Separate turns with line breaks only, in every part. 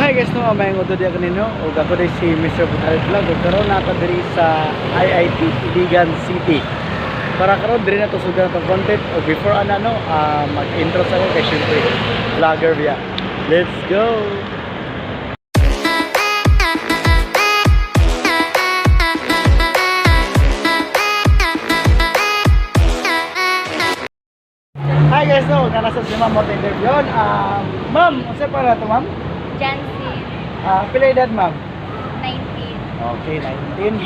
Hi guys, no, may ngudod ya kanino ug ako day si Mr. Butalit Vlog ug karon na diri sa IIT Iligan City. Para karon diri na to sugan tong content ug before mag-intro sa ko kay syempre vlogger biya. Let's go. Hi guys, no, nasa si Ma'am mo interview. Ma'am, unsa pa na to, ma'am?
Jansin,
Pila edad, ma'am?
19.
Okay, 19.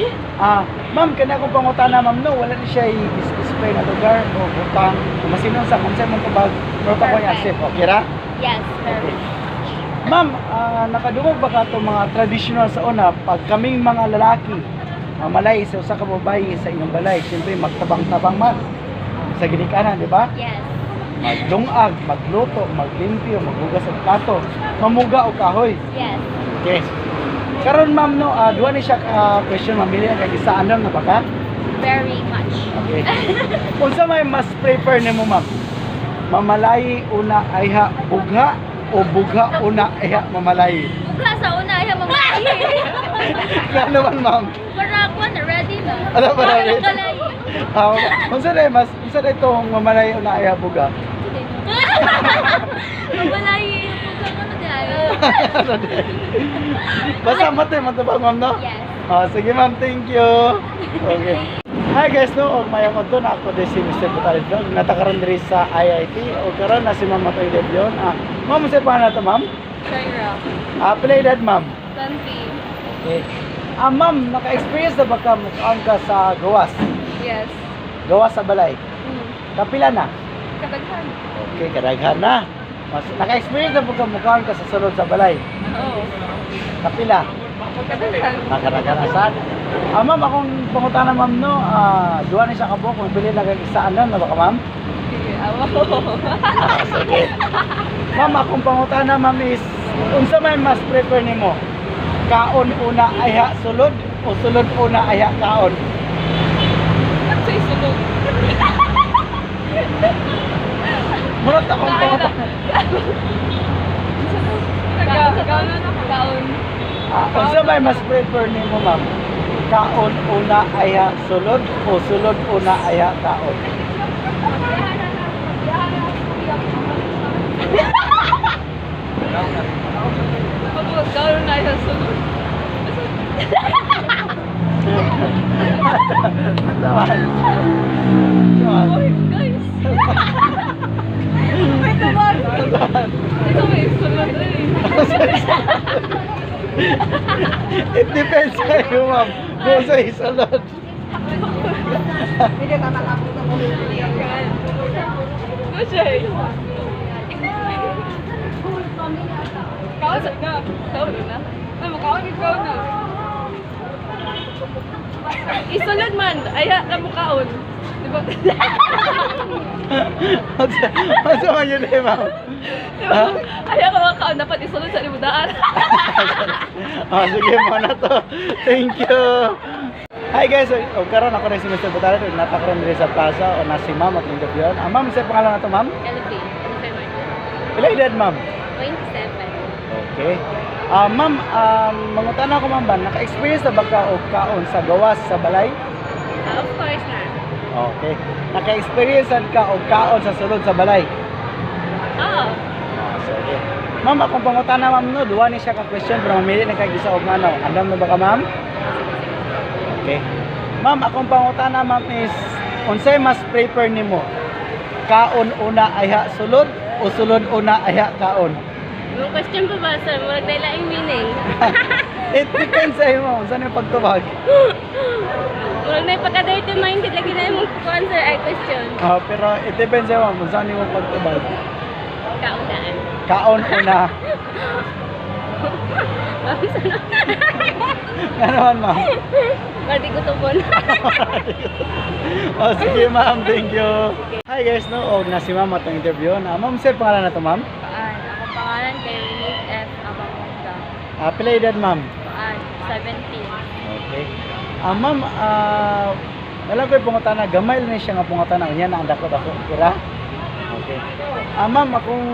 Ma'am, kana kong pangutana, ma'am, no, wala na siya i-display na lugar o butang. Masinon sa kung saan mong kabag, pero pa ko yung accept. Okay ra?
Yes,
Okay.
perfect.
Ma'am, nakadungog ba ka itong mga traditional sa una, pag kaming mga lalaki, mamalay sa usa ka babae sa inyong balay, siyempre magtabang-tabang man sa ginikanan, di ba?
Yes.
Magdungag, magluto, maglimpyo, maghugas ng plato, mamuga o kahoy.
Yes.
Okay. Karon ma'am no, duha ni siya question mamili ang kay isa andam na baka.
Very much.
Okay. Unsa may mas prefer nimo ma'am? Mamalay una ayha bugha o bugha una ayha mamalay?
Bugha sa una ay mamalayi.
Ano man ma'am?
Para ako na ready na.
Ano ba ready?
Mamalayi.
Unsa day mas unsa day tong mamalay una ayha bugha?
Mamalayi. Bugha ko na dahil.
Basta matay matabang ma'am no?
Yes.
Sige ma'am, thank you. Okay. Hi guys, no, mayang ko na ako din si Mr. Butalit Vlog. Natakaroon diri sa IIT. O karon na si Ma'am Matoy Debion. Ma'am, sa pa na to, ma'am?
Shaira.
Pila edad, ma'am?
20.
Okay. Ma'am, naka-experience na ba ka mukaan ka sa gawas?
Yes.
Gawas sa balay? Kapila na?
Kadaghan.
Okay, kadaghan na. Naka-experience na ba ka mukaan ka sa sulod sa balay?
Oo.
Kapila?
Kadaghan.
Nakaragan asan. Ma'am, akong pangutana ma'am no, duha ni siya kabuk, kung pili na kag-isaan na ba ka ma'am?
Sige, awa.
Sige. Ma'am, akong pangutana ma'am is, unsa may mas prefer nimo? Kaon una ayha sulod o sulod una ayha kaon?
At sa isulog.
Murot akong pangutana.
Kaon na kaon.
Unsa may mas prefer nimo ma'am? Kaon una ayha sulod o sulod una ayha kaon?
Kaon na sa sulod. Oy, guys. May tawag. Ito may sulod
It depends sa iyo ma'am. Kung sa isulod.
Hindi ka nakakapot ako. Ano siya eh? Kaon na. Kaon na. Ay, makaon na. Isulod man. Ay, kamukaon. Diba?
Masa man yun eh ma'am?
Ay, ako makaon. Dapat isulod sa limudaan.
Sige mo na to. Thank you. Hi guys, karon ako na si Mr. Butalit. Natakaroon din sa plaza o na si ma'am at interview. Ma'am, sa pangalan na to ma'am?
LP.
Ilang edad ma'am?
27.
Okay. Ma'am, mangutan ako ma'am ba, naka-experience na ba ka o kaon sa gawas sa balay?
Of course na.
Okay. Naka-experience ka o kaon sa sulod sa balay?
Oo.
Sige. Ma'am, akong pangutan na ma'am no, duwa ni siya ka question pero mamili na kag isa og ano. Andam na ba ka ma'am? Okay. Ma'am, akong pangutan na ma'am is unsay mas prefer nimo? Kaon una ayha sulod o sulod una ayha kaon?
Yung question pa ba, sir? Murag na ilaing meaning.
It depends sa imo, saan yung pagtubag?
Murag na ipagka-dirty minded lagi na yung answer ay question.
Pero it depends sa imo, saan yung pagtubag?
Kaunaan.
Kaon una. Ano naman ma'am?
Pwede ko tupon.
Sige ma'am, thank you. Hi guys, no, og na si ma'am atong interview. Ma'am, sir, pangalan na to ma'am?
Paan. Ako pangalan kay Renate F. Abangongga.
Pila edad ma'am?
Paan. 17.
Okay. Ma'am, wala ko'y pungutana, gamay lang siya nga pungutana. Unya na ang dako-dako, kira? Okay. Ma'am, akong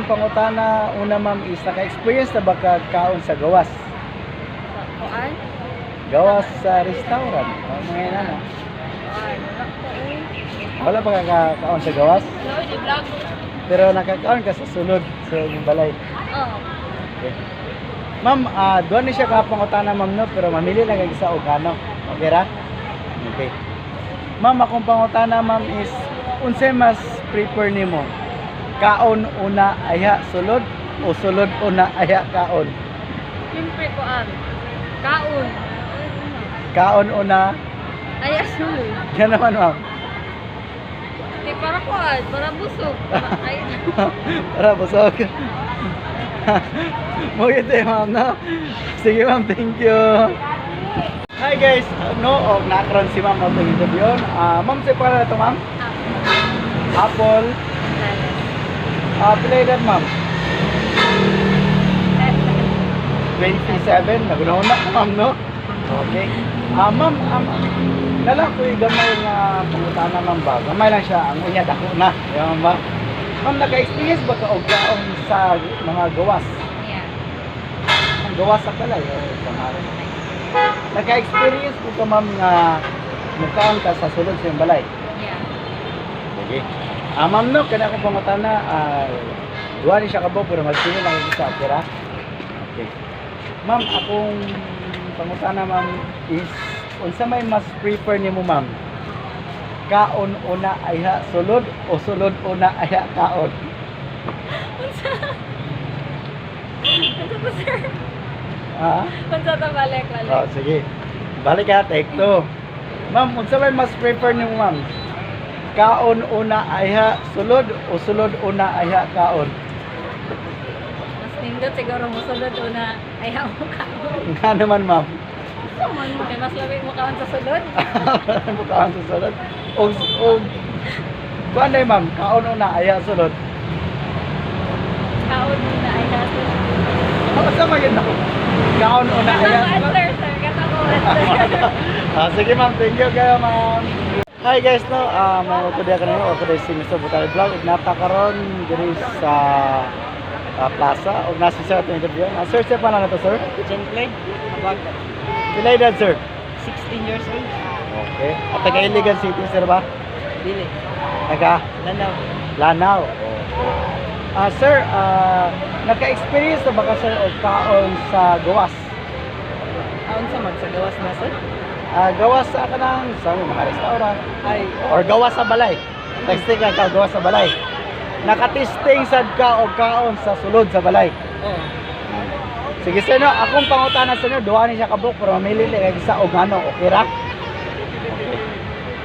pangutana una ma'am is naka-experience na ba ka kaon sa gawas?
Kuan?
Gawas sa restaurant. Mga yan ano.
Kuan. Wala ko eh.
Wala pa ka kaon sa gawas?
Wala ko vlog.
Pero nakakaon ka sa sulod sa inyong balay.
Oo.
Okay. Ma'am, doon ni siya kapangutana ma'am no, pero mamili lang kag isa og ano. Okay ra? Okay. Ma'am, akong pangutana ma'am is unsay mas prefer nimo? Kaon una aya sulod o sulod una aya kaon?
Siyempre kuan. Kaon.
Kaon una.
Ay, asul.
Yan naman ma'am.
Di para kuan. Para busog. Ay,
Para busog. Mugit ma'am no? Sige ma'am, thank you. Hi guys, no, nakaroon si ma'am ng interview. Ma'am, say para na to ma'am? Apple. Pila edad ma'am? 27, nagunahon na ma'am no? Okay. Ma'am, nalang ko yung gamay nga pangutana ma'am ba? Gamay lang siya, ang unya dako na. Yan ba? Ma'am, naka-experience ba ka og kaon sa mga gawas?
yeah.
Ang gawas sa kalay. Naka-experience ko ka ma'am nga mukhaan ka sa sulod sa iyong balay.
Yeah.
Okay. Ma'am no, kana akong pangutana, duha ni siya kabo pero magsino lang yung isa, okay ra? Okay. Ma'am, akong pangutana ma'am is unsa may mas prefer nimo ma'am? Kaon una ayha sulod o sulod una ayha kaon?
Unsa to, sir?
Ha?
Unsa to balik.
Oh, sige. Balik ka, take two. Ma'am, unsa may mas prefer nimo ma'am? Kaon una ayha sulod o sulod una ayha kaon?
Mas nindot siguro mo sulod una ay mo kaon.
Nga naman ma'am.
Kaya mas labi mo kaon sa sulod.
Mukhaan sa sulod. O kuan na ma'am, kaon una ayha sulod.
Kaon una ay sulod.
Asa man yun ako? Kaon una ayha
Katako
sulod.
answer, sir. Katako answer.
Sige ma'am, thank you kayo ma'am. Hi guys no, may utodya ka na yun, ako si Mr. Butali Vlog. Nata karon diri sa plaza, o nasa siya ito interview. Sir, siya pa na to sir?
John Clyde, about
Pila edad sir?
16 years old.
Okay. At taga Iligan City sir ba?
Dili.
Taga
Lanaw.
Lanao. Sir, naka-experience na ba ka sir o kaon sa gawas?
Aon sa mag sa gawas na sir?
Gawas sa kanang sa mga restaurant
Ay,
or gawas sa balay. Texting ka gawas sa balay. Nakatisting sad ka o kaon sa sulod sa balay.
oo.
Sige sir no, akong pangutana sa inyo, duha ni siya kabuk pero mamili lang isa og ano, okay ra?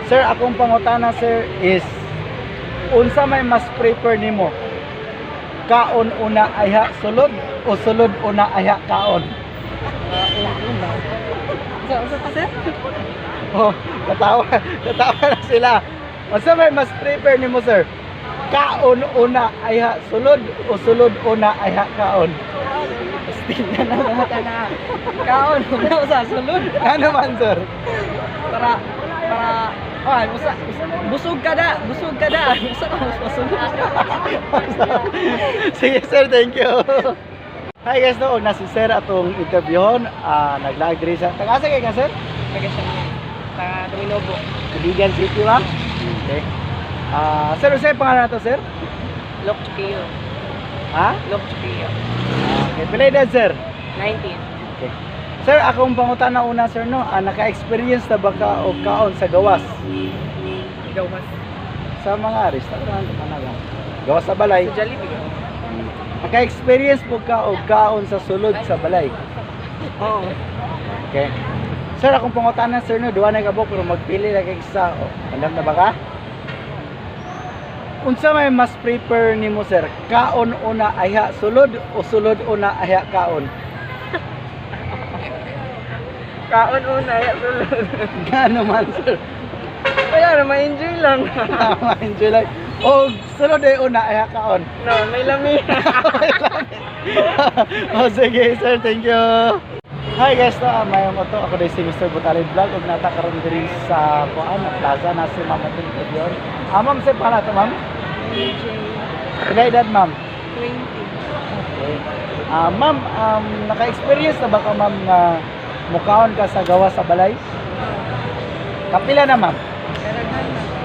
Sir, akong pangutana sir is unsa may mas prefer nimo? Kaon una ayha sulod o sulod una ayha kaon?
Una. Sa pa sir?
Oh, katawa na sila. Unsa may mas prefer nimo sir? Kaon una ayha sulod o sulod una ayha kaon?
Tingnan na naman na. Kaon, una sa sulod.
Ano man sir?
Para busog ka da. Busog ka da. Usa ka mas masulod.
Sige sir, thank you. Hi guys, no, na si sir atong interviewon. Naglaag diri sa taga sa kay ka sir?
Taga siya. Taga Dominobo.
Iligan City ma'am. Okay. Sir, usay pangalan nato sir?
Lok Chukio.
Ha?
Lok Chukio.
Okay, pila edad sir?
19.
Okay. Sir, akong pangutana una sir no, naka-experience na ba ka o kaon sa gawas?
Ikaw mas.
Sa mga restaurant lang. Gawas sa balay.
Sa Jollibee.
Naka-experience po ka o kaon sa sulod sa balay.
Oo.
Okay. Sir, akong pangutana sir no, duwa na kabuk pero magpili lang kay isa. O, alam na ba ka? Unsa may mas prefer nimo sir? Kaon una ayha sulod o sulod una ayha kaon?
Kaon una, ya sulod.
Gano man sir?
Kaya na, ma-enjoy lang.
Enjoy lang. O sulod ay una ayha kaon.
No, may lami.
Sige sir, thank you. Hi guys, mayong ko to. Ako din si Mr. Butali Vlog. Ug nata karon diri sa Plaza na si Ma'am Atin Kabiyon. Ma'am, say pa na to ma'am?
AJ.
Pila edad, ma'am?
20.
Okay. Ma'am, naka-experience na ba ka, ma'am, na mukaon ka sa gawa sa balay? Kapila na, ma'am?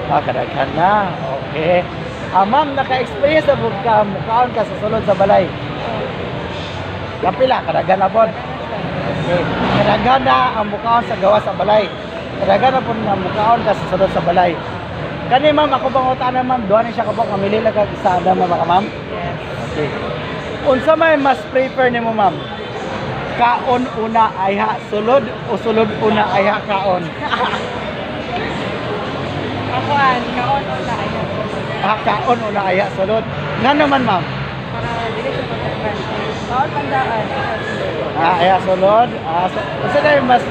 Kadaghan na. Okay. Ma'am, naka-experience na ba ka mukaon ka sa sulod sa balay? Kapila, kadaghan na po. Okay. Kadaghan na ang mukaon sa gawa sa balay. Kadaghan na po na mukaon ka sa sulod sa balay. Kani, ma'am, ako bang utana, ma'am? Doon siya kabok, mamili lang ka sa adam na baka, ma'am? Okay. Unsa may mas prefer nimo, ma'am? Kaon una ayha sulod o sulod una ayha kaon?
Kaon na ayan.
Kaon una ayha sulod. Nga naman, ma'am?
Para dili sa pagkakan. Kaon pandaan.
Ayha sulod. Unsa may mas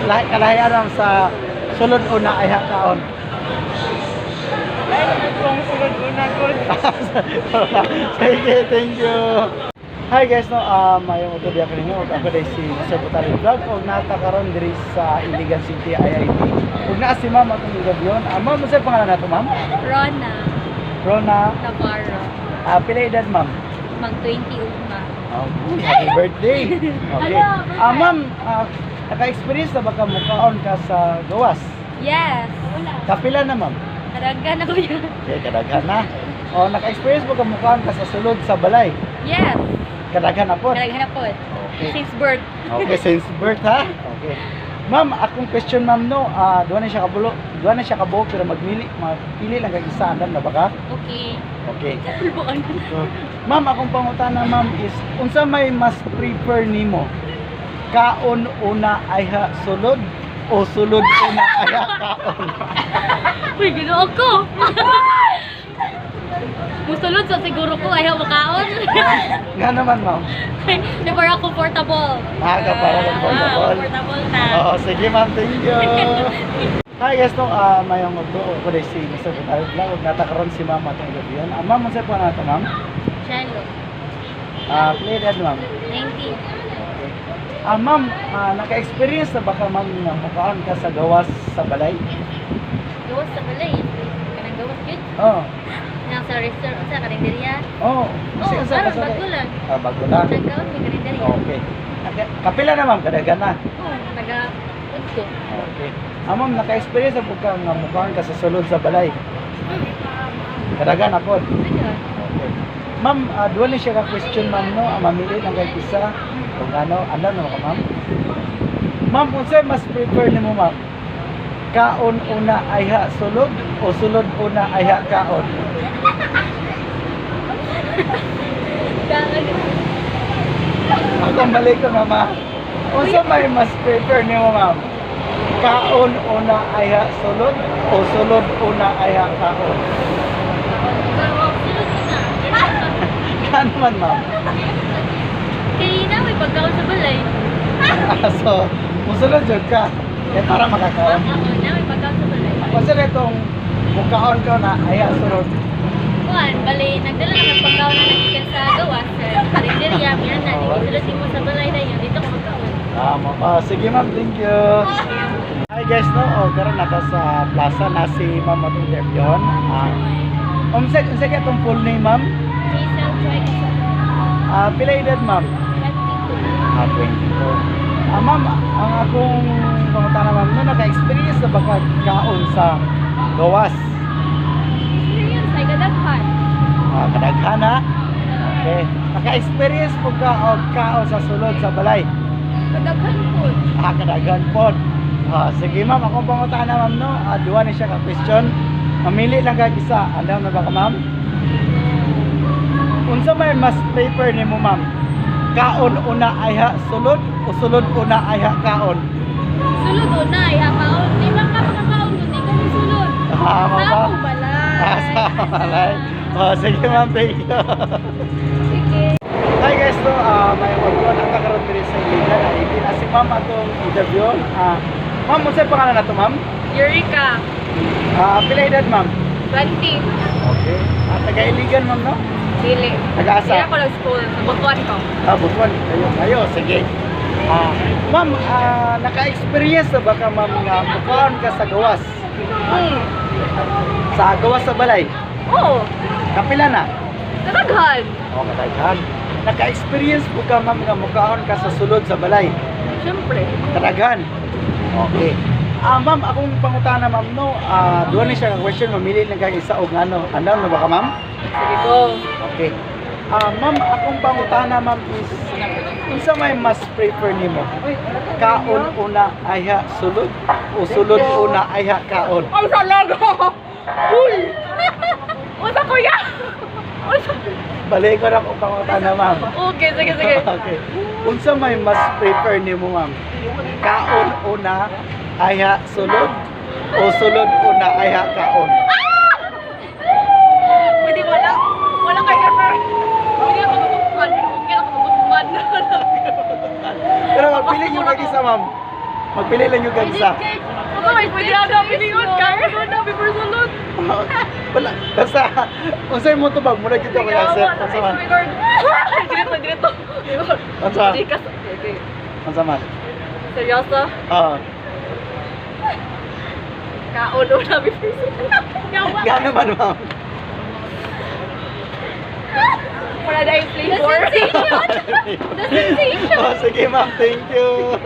kalahian sa sulod una ayha kaon?
Ay, kung sulod una good.
Sige, thank you. Hi guys, no, mayong utobya ko ninyo. Ako dahil si Mr. Butari Vlog. Huwag natakaroon diri sa Iligan City, IIT. Huwag na si ma'am atong igabyon. Ma'am, ano sa'yo pangalan na ito, ma'am?
Rona.
Rona.
Navarro.
Pila edad, ma'am?
Mag-21.
Happy birthday. Okay. Ma'am, naka-experience na baka mukaon ka sa gawas?
Yes. Wala.
Kapila na, ma'am?
Kadaghan ako yun.
Okay, kadaghan na. O, naka-experience baka mukaon ka sa sulod sa balay?
Yes.
Kadaghan na po.
Kadaghan na po.
Okay.
Since birth.
Okay, since birth, ha? Okay. Ma'am, akong question, ma'am, no, doon na siya kabuo, pero mapili lang kag isa, andam na baka?
Okay.
Okay.
Pulbuan ko na.
So, ma'am, akong pangutana, ma'am, is, unsa may mas prefer nimo? Kaon una ayha sulod o sulod una ayha kaon?
Uy, gano'n ako. Musulod sa siguro ko, ayaw makaon.
Nga naman, ma'am.
Di para comfortable.
Para comfortable.
Comfortable na.
Oo, sige, ma'am, thank you. Hi guys, no, mayong magbuo ko dahil si Mr. Butari Vlog. Huwag natakaroon si ma'am atong gabi yun. Ma'am, unsa po na ito, ma'am?
Shallow.
Play dead, ma'am.
19.
Ma'am, naka-experience na baka, ma'am, na mukaan ka sa gawas sa balay?
Gawas sa balay. Kanang gawas yun.
Oo.
Nang sa restaurant, sa karinderya.
Oo.
Oo, parang bago lang.
Bago lang.
Nagkaon may karinderya.
Okay. Kapila na, ma'am, kadaghan na.
Oo, taga-udto.
Okay. Ma'am, naka-experience na po ka nga mukaan ka sa sulod sa balay? Kadaghan na po.
Ayun.
Okay. Ma'am, duwan ni siya ka-question, ma'am, no? Mamili ng kahit isa. Kung ano ka, ma'am? Ma'am, kung sa'yo mas prefer ni mo, ma'am? Kaon una ayha sulod o sulod una ayha kaon? Akong balik ko, mama. Kung sa'yo may mas prefer ni mo, ma'am? Kaon una ayha sulod o sulod una ayha kaon?
Sulod na.
Kano man, ma'am?
Kaya na, may pagkaon sa balay.
So, musulod yun ka. Eh, para makakaon.
Oo, na may pagkaon sa balay.
Kasi itong mukhaon ko na ayha sulod.
Kuan, bali, nagdala na ng pagkaon na nagikan sa gawas. Sa karinderya, meron na. Sulod mo sa balay na yun. Dito ko magkaon.
Tama pa. Sige, ma'am. Thank you. Hi guys, no? Karon na to sa plaza na si Ma'am atong interview. Unsa ka itong full name, ma'am?
Hazel Joy Casal.
Pila edad, ma'am? 24. Ma'am, ang akong pangutana, ma'am, no, naka-experience na baka kaon sa gawas?
Experience, ay kadaghan.
Kadaghan, ha? Okay. Naka-experience po ka o kaon sa sulod sa balay?
Kadaghan po.
Kadaghan po. Sige, ma'am, akong pangutana, ma'am, no? Duwa ni siya ka-question. Mamili lang kag isa. Andam na ba ka, ma'am? Unsa may mas prefer ni mo, ma'am? Kaon una ayha sulod o sulod una ayha kaon?
Sulod o na, ay akaon. Di ba ka makakaon doon? Di ka ni sulod.
Tama ba?
Sa balay.
Sa balay. Sige, ma'am, thank you.
Sige.
Hi guys, no, may magkuhan ang kakaroon diri sa Iligan. Hindi na si ma'am atong interview. Ma'am, unsa pangalan na to, ma'am?
Eureka.
Pila edad, ma'am?
20.
Okay. Taga-Iligan, ma'am, no?
Dili.
Taga-asa?
Kaya ko lang school. Sa Butuan ko.
Butuan. Ayo, sige. Ma'am, naka-experience na baka, ma'am, nga mukuhan ka sa gawas? Sa gawas sa balay?
Oo.
Kapila na?
Kadaghan.
O kadaghan. Naka-experience po ka ma'am nga mukaon ka sa sulod sa balay.
Siyempre.
Kadaghan. Okay. Ma'am, akong pangutana ma'am no, duha ni siya ka question, mamili lang kag isa og ano. Andam na ba ka ma'am?
Sige go.
Okay. Ma'am, akong pangutana ma'am is unsa may mas prefer nimo? Kaon una ayha sulod o sulod una ayha kaon?
Ang salaga! Uy! Usa kuya!
Balik ko na akong pangutana ma'am.
Okay, sige.
Okay. Unsa may mas prefer nimo ma'am? Kaon una ayha sulod o sulod una ayha kaon?
Pwede wala. Wala kay girlfriend. Pwede ako mabutuhan. Kaya ako mabutuhan.
Pero magpili nyo kag isa ma'am. Magpili lang nyo kag isa.
Ano may pwede na pilingon ka? Ano na before sulod?
Wala. Basta, unsay mo to bag? Muna kita may accept. Unsa man?
Dito.
Unsa?
Dikas.
Unsa man?
Seryoso?
Oo.
Kaon na before sulod. Yawa.
Gano man ma'am?
Wala na yung flavor.
The sensation! The sensation!
Oh, sige ma'am, thank you.